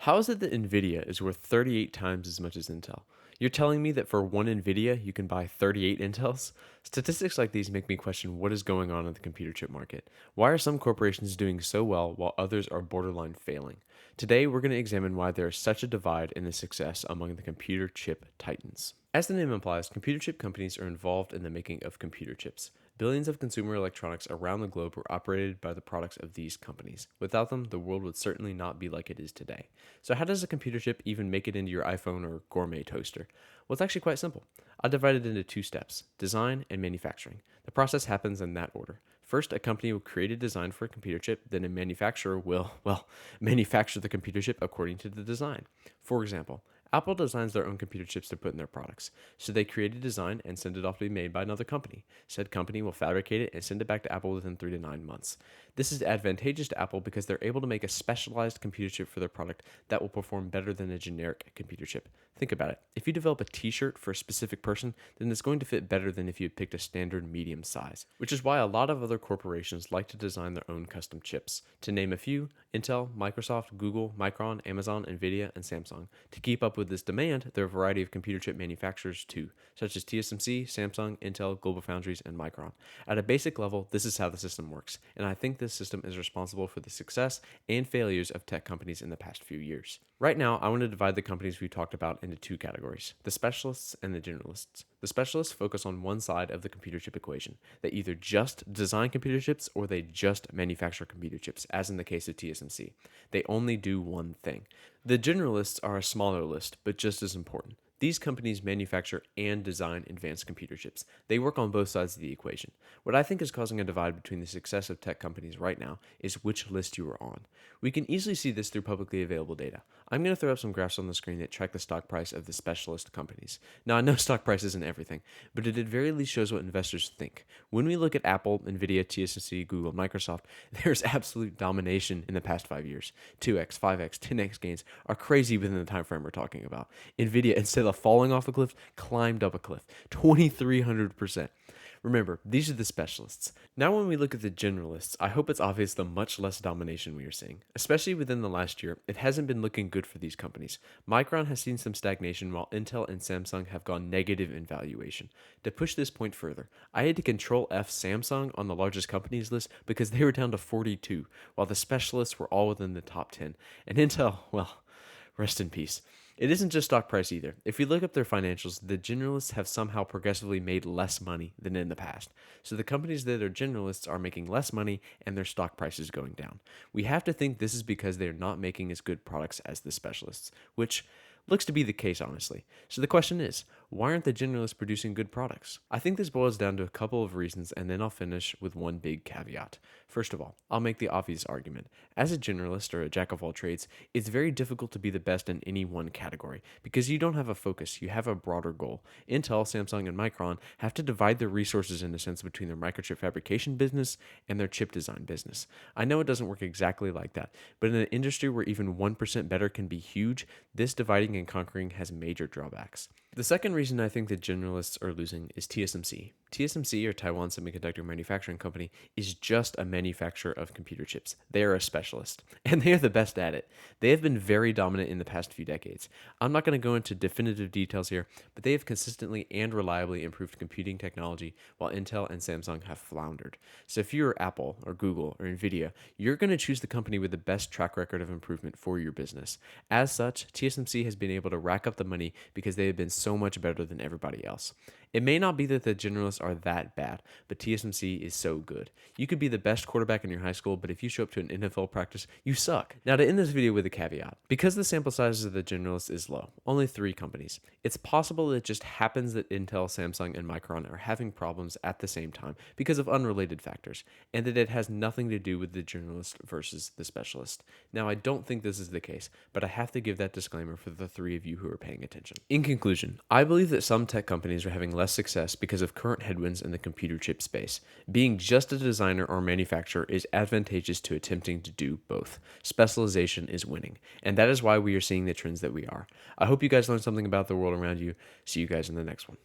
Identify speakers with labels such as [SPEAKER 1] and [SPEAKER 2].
[SPEAKER 1] How is it that Nvidia is worth 38 times as much as Intel? You're telling me that for one Nvidia, you can buy 38 Intels? Statistics like these make me question what is going on in the computer chip market. Why are some corporations doing so well while others are borderline failing? Today, we're going to examine why there is such a divide in the success among the computer chip titans. As the name implies, computer chip companies are involved in the making of computer chips. Billions of consumer electronics around the globe are operated by the products of these companies. Without them, the world would certainly not be like it is today. So, how does a computer chip even make it into your iPhone or gourmet toaster? Well, it's actually quite simple. I'll divide it into two steps: design and manufacturing. The process happens in that order. First, a company will create a design for a computer chip, then a manufacturer will, manufacture the computer chip according to the design. For example, Apple designs their own computer chips to put in their products. So they create a design and send it off to be made by another company. Said company will fabricate it and send it back to Apple within 3 to 9 months. This is advantageous to Apple because they're able to make a specialized computer chip for their product that will perform better than a generic computer chip. Think about it. If you develop a t-shirt for a specific person, then it's going to fit better than if you had picked a standard medium size, which is why a lot of other corporations like to design their own custom chips. To name a few, Intel, Microsoft, Google, Micron, Amazon, Nvidia, and Samsung. To keep up with this demand, there are a variety of computer chip manufacturers too, such as TSMC, Samsung, Intel, GlobalFoundries, and Micron. At a basic level, this is how the system works, and I think this system is responsible for the success and failures of tech companies in the past few years. Right now, I want to divide the companies we talked about into two categories: the specialists and the generalists. The specialists focus on one side of the computer chip equation. They either just design computer chips or they just manufacture computer chips, as in the case of TSMC. They only do one thing. The generalists are a smaller list, but just as important. These companies manufacture and design advanced computer chips. They work on both sides of the equation. What I think is causing a divide between the success of tech companies right now is which list you are on. We can easily see this through publicly available data. I'm going to throw up some graphs on the screen that track the stock price of the specialist companies. Now, I know stock price isn't everything, but it at very least shows what investors think. When we look at Apple, Nvidia, TSMC, Google, Microsoft, there's absolute domination in the past 5 years. 2x, 5x, 10x gains are crazy within the time frame we're talking about. Nvidia, instead of falling off a cliff, climbed up a cliff 2,300%. Remember, these are the specialists. Now, when we look at the generalists, I hope it's obvious the much less domination we are seeing. Especially within the last year, it hasn't been looking good for these companies. Micron has seen some stagnation while Intel and Samsung have gone negative in valuation. To push this point further, I had to control F Samsung on the largest companies list because they were down to 42, while the specialists were all within the top 10. And Intel, well, rest in peace. It isn't just stock price either. If you look up their financials, the generalists have somehow progressively made less money than in the past. So the companies that are generalists are making less money and their stock price is going down. We have to think this is because they are not making as good products as the specialists, which looks to be the case, honestly. So the question is, why aren't the generalists producing good products? I think this boils down to a couple of reasons, and then I'll finish with one big caveat. First of all, I'll make the obvious argument. As a generalist or a jack of all trades, it's very difficult to be the best in any one category because you don't have a focus, you have a broader goal. Intel, Samsung, and Micron have to divide their resources in a sense between their microchip fabrication business and their chip design business. I know it doesn't work exactly like that, but in an industry where even 1% better can be huge, this dividing and conquering has major drawbacks. The second reason I think the generalists are losing is TSMC. TSMC, or Taiwan Semiconductor Manufacturing Company, is just a manufacturer of computer chips. They are a specialist, and they are the best at it. They have been very dominant in the past few decades. I'm not going to go into definitive details here, but they have consistently and reliably improved computing technology while Intel and Samsung have floundered. So if you're Apple or Google or Nvidia, you're going to choose the company with the best track record of improvement for your business. As such, TSMC has been able to rack up the money because they have been so much better than everybody else. It may not be that the generalists are that bad, but TSMC is so good. You could be the best quarterback in your high school, but if you show up to an NFL practice, you suck. Now, to end this video with a caveat, because the sample size of the generalists is low, only 3 companies, it's possible that it just happens that Intel, Samsung, and Micron are having problems at the same time because of unrelated factors, and that it has nothing to do with the generalist versus the specialist. Now, I don't think this is the case, but I have to give that disclaimer for the 3 of you who are paying attention. In conclusion, I believe that some tech companies are having less success because of current headwinds in the computer chip space. Being just a designer or manufacturer is advantageous to attempting to do both. Specialization is winning, and that is why we are seeing the trends that we are. I hope you guys learned something about the world around you. See you guys in the next one.